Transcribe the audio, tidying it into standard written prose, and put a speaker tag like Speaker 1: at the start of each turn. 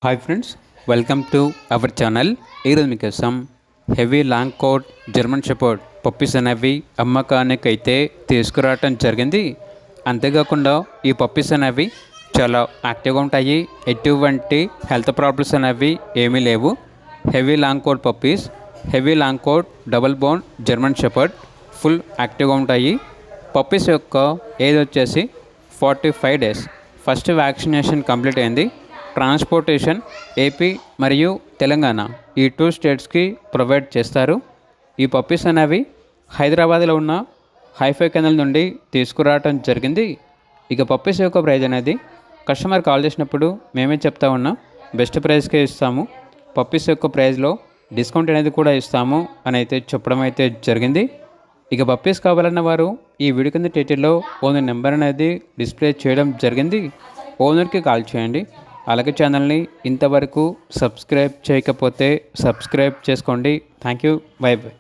Speaker 1: Hi friends, welcome to our channel. ఈరోజు మీకోసం heavy long coat German shepherd puppies అనేవి అమ్మకానికి అయితే తీసుకురావటం జరిగింది. అంతేకాకుండా ఈ పప్పీస్ అనేవి చాలా యాక్టివ్గా ఉంటాయి. ఎటువంటి హెల్త్ ప్రాబ్లమ్స్ అనేవి ఏమీ లేవు. Heavy long coat puppies, heavy long coat double bone German shepherd full యాక్టివ్గా ఉంటాయి. పప్పీస్ యొక్క ఏజ్ వచ్చేసి 45 డేస్. ఫస్ట్ వ్యాక్సినేషన్ కంప్లీట్ అయింది. ట్రాన్స్పోర్టేషన్ ఏపీ మరియు తెలంగాణ ఈ 2 స్టేట్స్కి ప్రొవైడ్ చేస్తారు. ఈ పప్పీస్ అనేవి హైదరాబాద్లో ఉన్న హైఫై కెనాల్ నుండి తీసుకురావటం జరిగింది. ఇక పప్పీస్ యొక్క ప్రైజ్ అనేది కస్టమర్ కాల్ చేసినప్పుడు మేమే చెప్తా ఉన్నాం, బెస్ట్ ప్రైస్కే ఇస్తాము, పప్పీస్ యొక్క ప్రైజ్లో డిస్కౌంట్ అనేది కూడా ఇస్తాము అని అయితే చెప్పడం అయితే జరిగింది. ఇక పప్పీస్ కావాలన్న వారు ఈ వీడియో కింద టైటిల్లో ఓనర్ నెంబర్ అనేది డిస్ప్లే చేయడం జరిగింది. ఓనర్కి కాల్ చేయండి. అలాగే ఛానల్ని ఇంతవరకు సబ్స్క్రైబ్ చేయకపోతే సబ్స్క్రైబ్ చేసుకోండి. Thank you. By by.